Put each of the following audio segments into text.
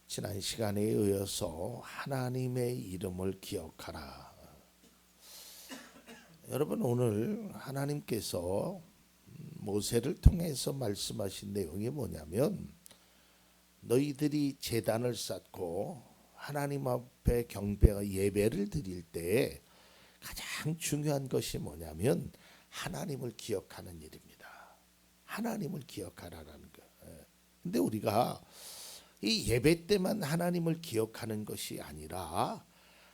지난 시간에 이어서 하나님의 이름을 기억하라. 여러분, 오늘 하나님께서 모세를 통해서 말씀하신 내용이 뭐냐면, 너희들이 제단을 쌓고 하나님 앞에 경배와 예배를 드릴 때 가장 중요한 것이 뭐냐면 하나님을 기억하는 일입니다. 하나님을 기억하라는 거. 근데 우리가 이 예배 때만 하나님을 기억하는 것이 아니라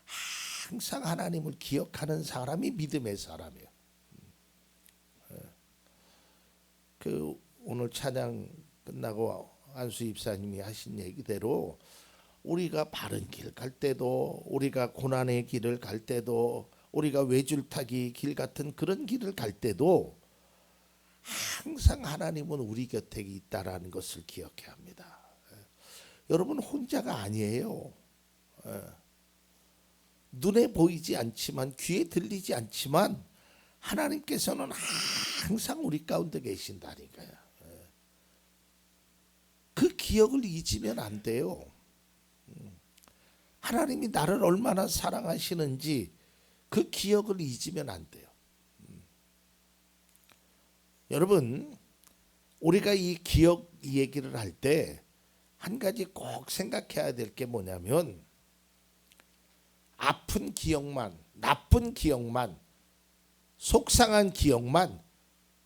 항상 하나님을 기억하는 사람이 믿음의 사람이에요. 오늘 찬양 끝나고 안수 입사님이 하신 얘기대로 우리가 바른 길 갈 때도, 우리가 고난의 길을 갈 때도, 우리가 외줄타기 길 같은 그런 길을 갈 때도 항상 하나님은 우리 곁에 있다라는 것을 기억해야 합니다. 여러분, 혼자가 아니에요. 눈에 보이지 않지만, 귀에 들리지 않지만 하나님께서는 항상 우리 가운데 계신다니까요. 그 기억을 잊으면 안 돼요. 하나님이 나를 얼마나 사랑하시는지 그 기억을 잊으면 안 돼요. 여러분, 우리가 이 기억 얘기를 할 때 한 가지 꼭 생각해야 될 게 뭐냐면, 아픈 기억만, 나쁜 기억만, 속상한 기억만,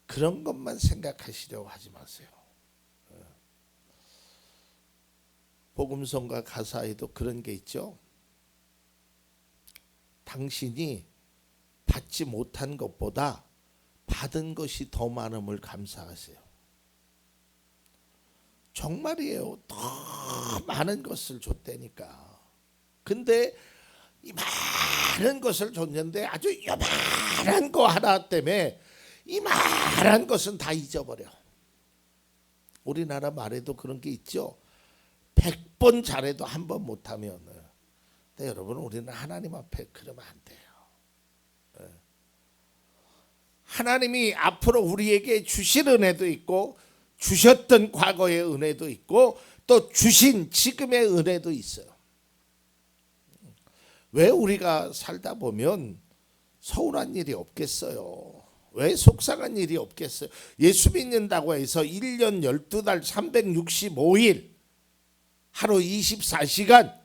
그런 것만 생각하시려고 하지 마세요. 복음성가 가사에도 그런 게 있죠. 당신이 받지 못한 것보다 받은 것이 더 많음을 감사하세요. 정말이에요. 더 많은 것을 줬다니까. 근데 이 많은 것을 줬는데 아주 요만한 거 하나 때문에 이 많은 것은 다 잊어버려. 우리나라 말에도 그런 게 있죠. 100번 잘해도 한 번 못하면. 근데 여러분, 우리는 하나님 앞에 그러면 안 돼요. 하나님이 앞으로 우리에게 주실 은혜도 있고, 주셨던 과거의 은혜도 있고, 또 주신 지금의 은혜도 있어요. 왜 우리가 살다 보면 서운한 일이 없겠어요? 왜 속상한 일이 없겠어요? 예수 믿는다고 해서 1년 12달 365일 하루 24시간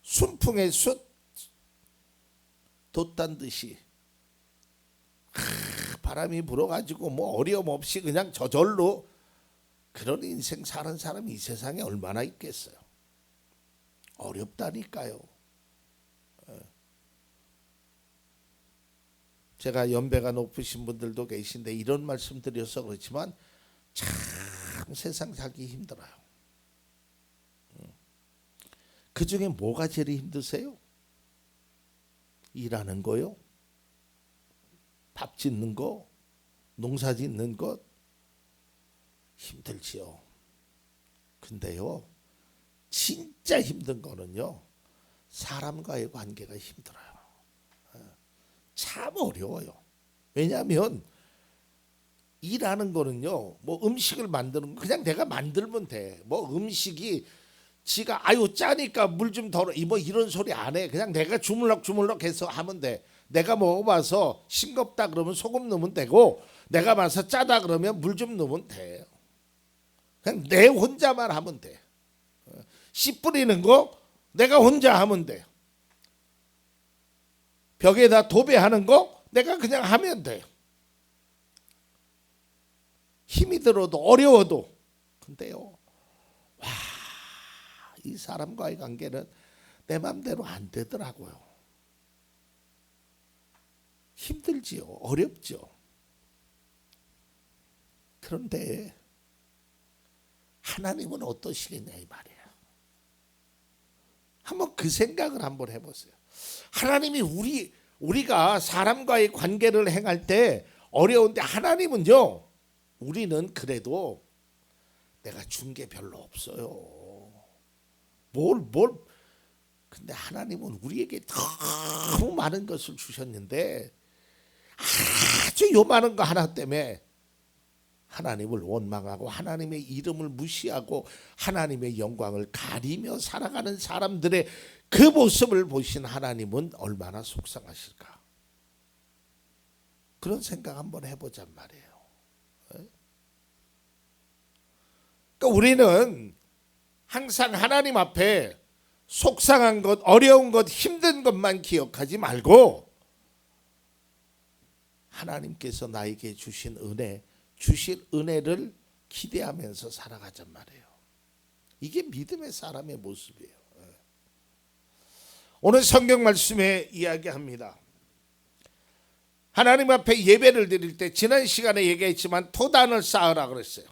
순풍의 숯 돛단 듯이 바람이 불어가지고 뭐 어려움 없이 그냥 저절로 그런 인생 사는 사람이 이 세상에 얼마나 있겠어요? 어렵다니까요. 제가 연배가 높으신 분들도 계신데 이런 말씀 드려서 그렇지만 참 세상 살기 힘들어요. 그 중에 뭐가 제일 힘드세요? 일하는 거요? 밥 짓는 거? 농사 짓는 것? 힘들지요. 근데요, 진짜 힘든 거는요, 사람과의 관계가 힘들어요. 참 어려워요. 왜냐하면 일하는 거는요, 뭐 음식을 만드는 거 그냥 내가 만들면 돼. 뭐 음식이 지가 아유 짜니까 물 좀 덜어 뭐 이런 소리 안 해. 그냥 내가 주물럭주물럭 해서 하면 돼. 내가 먹어봐서 싱겁다 그러면 소금 넣으면 되고, 내가 봐서 짜다 그러면 물 좀 넣으면 돼. 그냥 내 혼자만 하면 돼. 씨 뿌리는 거 내가 혼자 하면 돼. 벽에다 도배하는 거 내가 그냥 하면 돼. 힘이 들어도 어려워도. 근데요, 와, 이 사람과의 관계는 내 맘대로 안 되더라고요. 힘들지요. 어렵죠. 그런데 하나님은 어떠시겠냐 이 말이에요. 한번 그 생각을 한번 해보세요. 하나님이 우리가 사람과의 관계를 행할 때 어려운데, 하나님은요, 우리는 그래도 내가 준 게 별로 없어요. 근데 하나님은 우리에게 너무 많은 것을 주셨는데 아주 요만한 거 하나 때문에 하나님을 원망하고 하나님의 이름을 무시하고 하나님의 영광을 가리며 살아가는 사람들의 그 모습을 보신 하나님은 얼마나 속상하실까? 그런 생각 한번 해보잔 말이에요. 그러니까 우리는 항상 하나님 앞에 속상한 것, 어려운 것, 힘든 것만 기억하지 말고 하나님께서 나에게 주신 은혜, 주실 은혜를 기대하면서 살아가잔 말이에요. 이게 믿음의 사람의 모습이에요. 오늘 성경 말씀에 이야기합니다. 하나님 앞에 예배를 드릴 때 지난 시간에 얘기했지만 토단을 쌓으라 그랬어요.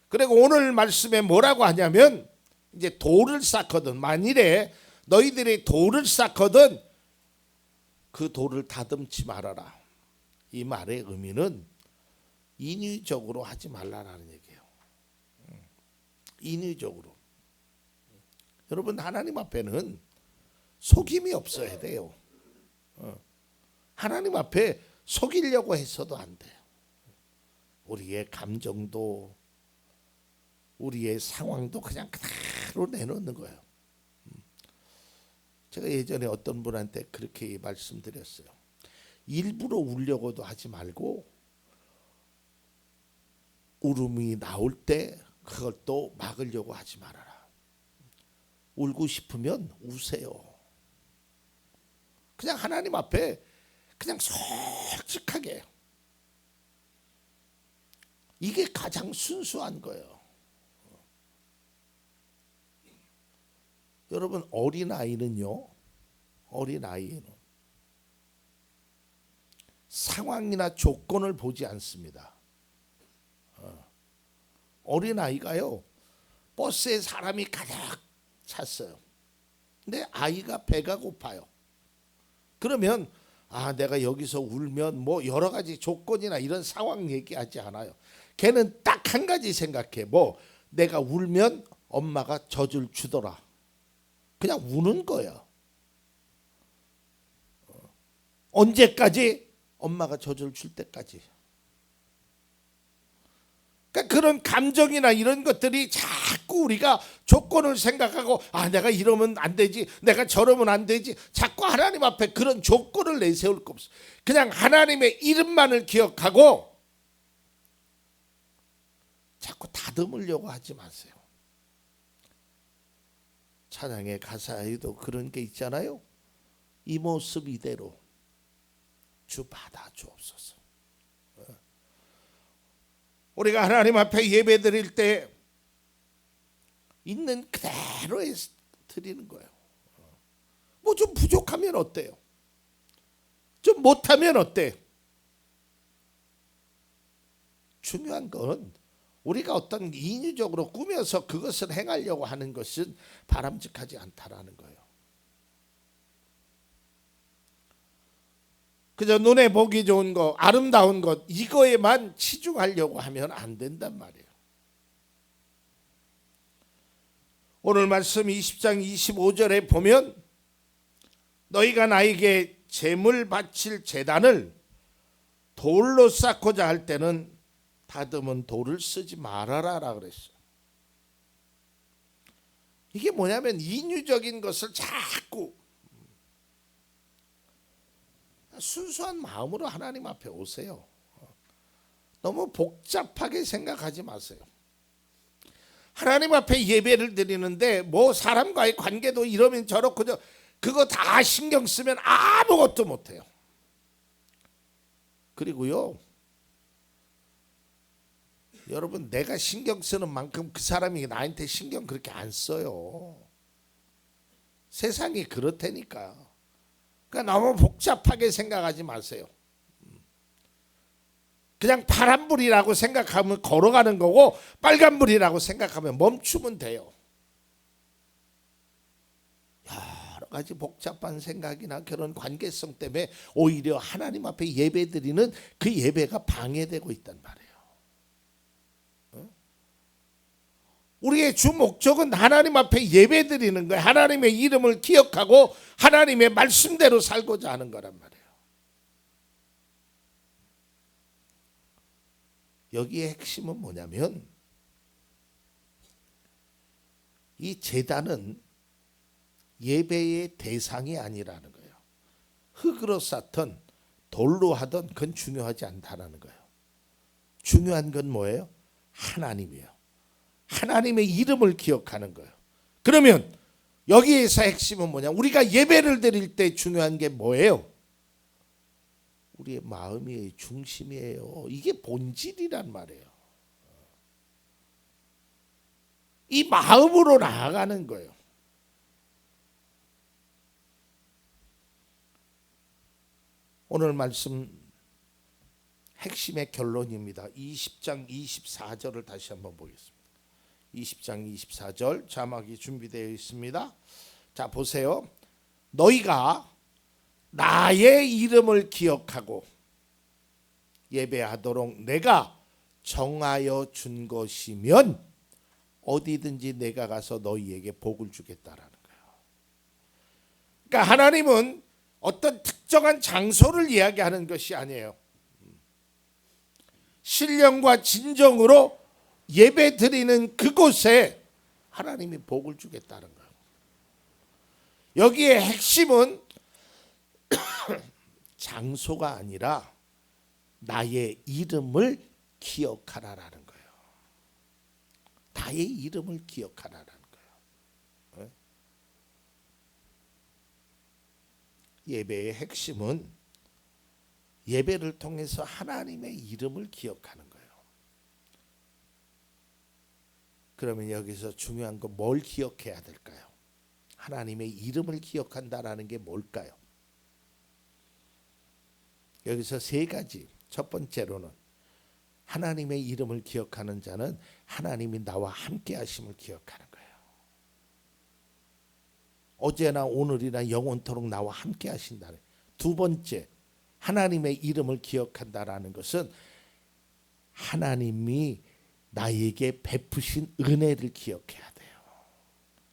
그리고 오늘 말씀에 뭐라고 하냐면 이제 돌을 쌓거든, 만일에 너희들이 돌을 쌓거든 그 돌을 다듬지 말아라. 이 말의 의미는 인위적으로 하지 말라라는 얘기예요. 인위적으로. 여러분, 하나님 앞에는 속임이 없어야 돼요. 하나님 앞에 속이려고 해서도 안 돼요. 우리의 감정도 우리의 상황도 그냥 그대로 내놓는 거예요. 제가 예전에 어떤 분한테 그렇게 말씀드렸어요. 일부러 울려고도 하지 말고 울음이 나올 때 그걸 또 막으려고 하지 말아라. 울고 싶으면 우세요. 그냥 하나님 앞에 그냥 솔직하게. 이게 가장 순수한 거예요. 여러분, 어린아이는요, 어린아이는 상황이나 조건을 보지 않습니다. 어린아이가요, 버스에 사람이 가득 찼어요. 근데 아이가 배가 고파요. 그러면 내가 여기서 울면 뭐 여러 가지 조건이나 이런 상황 얘기하지 않아요. 걔는 딱 한 가지 생각해. 내가 울면 엄마가 젖을 주더라. 그냥 우는 거야. 언제까지? 엄마가 젖을 줄 때까지. 그러니까 그런 감정이나 이런 것들이 자꾸 우리가 조건을 생각하고 내가 이러면 안 되지, 내가 저러면 안 되지, 자꾸 하나님 앞에 그런 조건을 내세울 거 없어. 그냥 하나님의 이름만을 기억하고 자꾸 다듬으려고 하지 마세요. 찬양의 가사에도 그런 게 있잖아요. 이 모습 이대로 주 받아 주옵소서. 우리가 하나님 앞에 예배 드릴 때 있는 그대로 드리는 거예요. 뭐 좀 부족하면 어때요? 좀 못하면 어때? 중요한 건 우리가 어떤 인위적으로 꾸며서 그것을 행하려고 하는 것은 바람직하지 않다라는 거예요. 그저 눈에 보기 좋은 것, 아름다운 것, 이거에만 치중하려고 하면 안 된단 말이에요. 오늘 말씀 20장 25절에 보면 너희가 나에게 제물 바칠 제단을 돌로 쌓고자 할 때는 다듬은 돌을 쓰지 말아라 그랬어요. 이게 뭐냐면 인위적인 것을 자꾸 순수한 마음으로 하나님 앞에 오세요. 너무 복잡하게 생각하지 마세요. 하나님 앞에 예배를 드리는데 뭐 사람과의 관계도 이러면 저렇고 그거 다 신경 쓰면 아무것도 못해요. 그리고요, 여러분, 내가 신경 쓰는 만큼 그 사람이 나한테 신경 그렇게 안 써요. 세상이 그렇다니까. 그러니까 너무 복잡하게 생각하지 마세요. 그냥 파란불이라고 생각하면 걸어가는 거고 빨간불이라고 생각하면 멈추면 돼요. 여러 가지 복잡한 생각이나 그런 관계성 때문에 오히려 하나님 앞에 예배 드리는 그 예배가 방해되고 있단 말이에요. 우리의 주 목적은 하나님 앞에 예배 드리는 거예요. 하나님의 이름을 기억하고 하나님의 말씀대로 살고자 하는 거란 말이에요. 여기에 핵심은 뭐냐면 이 제단은 예배의 대상이 아니라는 거예요. 흙으로 쌓든 돌로 하든 그건 중요하지 않다라는 거예요. 중요한 건 뭐예요? 하나님이에요. 하나님의 이름을 기억하는 거예요. 그러면 여기에서 핵심은 뭐냐? 우리가 예배를 드릴 때 중요한 게 뭐예요? 우리의 마음이 중심이에요. 이게 본질이란 말이에요. 이 마음으로 나아가는 거예요. 오늘 말씀 핵심의 결론입니다. 20장 24절을 다시 한번 보겠습니다. 20장 24절 자막이 준비되어 있습니다. 자, 보세요. 너희가 나의 이름을 기억하고 예배하도록 내가 정하여 준 것이면 어디든지 내가 가서 너희에게 복을 주겠다라는 거예요. 그러니까 하나님은 어떤 특정한 장소를 이야기하는 것이 아니에요. 신령과 진정으로 예배 드리는 그곳에 하나님이 복을 주겠다는 거예요. 여기에 핵심은 장소가 아니라 나의 이름을 기억하라라는 거예요. 나의 이름을 기억하라라는 거예요. 예배의 핵심은 예배를 통해서 하나님의 이름을 기억하는 거예요. 그러면 여기서 중요한 건 뭘 기억해야 될까요? 하나님의 이름을 기억한다라는 게 뭘까요? 여기서 세 가지. 첫 번째로는 하나님의 이름을 기억하는 자는 하나님이 나와 함께 하심을 기억하는 거예요. 어제나 오늘이나 영원토록 나와 함께 하신다는. 두 번째, 하나님의 이름을 기억한다라는 것은 하나님이 나에게 베푸신 은혜를 기억해야 돼요.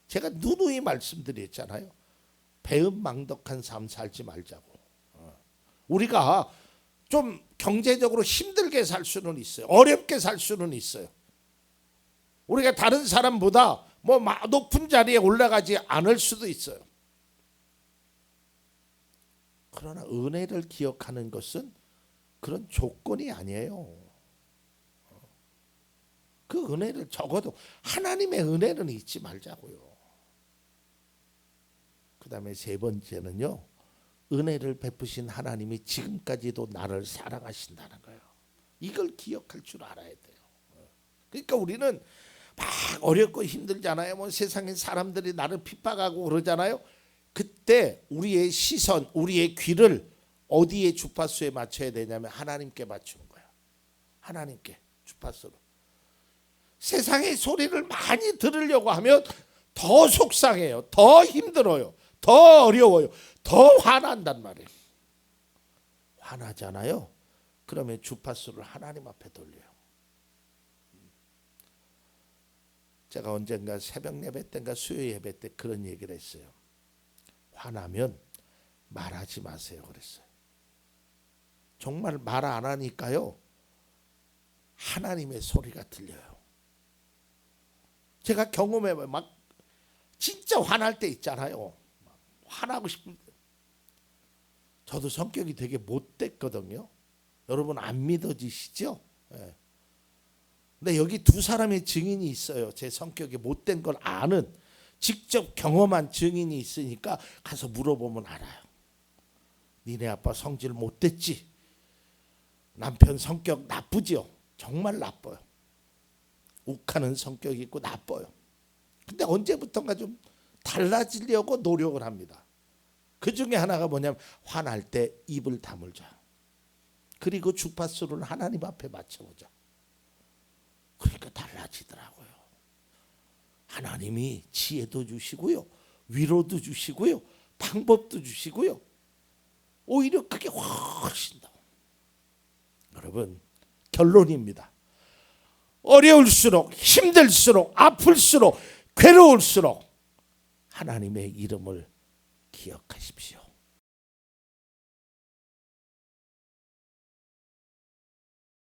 제가 누누이 말씀드렸잖아요. 배은망덕한 삶 살지 말자고. 우리가 좀 경제적으로 힘들게 살 수는 있어요. 어렵게 살 수는 있어요. 우리가 다른 사람보다 뭐 높은 자리에 올라가지 않을 수도 있어요. 그러나 은혜를 기억하는 것은 그런 조건이 아니에요. 그 은혜를 적어도 하나님의 은혜는 잊지 말자고요. 그 다음에 세 번째는요. 은혜를 베푸신 하나님이 지금까지도 나를 사랑하신다는 거예요. 이걸 기억할 줄 알아야 돼요. 그러니까 우리는 막 어렵고 힘들잖아요. 뭐 세상에 사람들이 나를 핍박하고 그러잖아요. 그때 우리의 시선, 우리의 귀를 어디에 주파수에 맞춰야 되냐면 하나님께 맞추는 거예요. 하나님께 주파수로. 세상의 소리를 많이 들으려고 하면 더 속상해요. 더 힘들어요. 더 어려워요. 더 화난단 말이에요. 화나잖아요. 그러면 주파수를 하나님 앞에 돌려요. 제가 언젠가 새벽 예배 때인가 수요 예배 때 그런 얘기를 했어요. 화나면 말하지 마세요 그랬어요. 정말 말 안 하니까요. 하나님의 소리가 들려요. 제가 경험해봐요. 막 진짜 화날 때 있잖아요. 화나고 싶을 때. 저도 성격이 되게 못됐거든요. 여러분 안 믿어지시죠? 네. 근데 여기 두 사람의 증인이 있어요. 제 성격이 못된 걸 아는 직접 경험한 증인이 있으니까 가서 물어보면 알아요. 니네 아빠 성질 못됐지? 남편 성격 나쁘지요? 정말 나빠요. 욱하는 성격이 있고 나빠요. 근데 언제부턴가 좀 달라지려고 노력을 합니다. 그 중에 하나가 뭐냐면 화날 때 입을 다물자. 그리고 주파수를 하나님 앞에 맞춰보자. 그러니까 달라지더라고요. 하나님이 지혜도 주시고요. 위로도 주시고요. 방법도 주시고요. 오히려 그게 훨씬 더. 여러분 결론입니다. 어려울수록 힘들수록 아플수록 괴로울수록 하나님의 이름을 기억하십시오.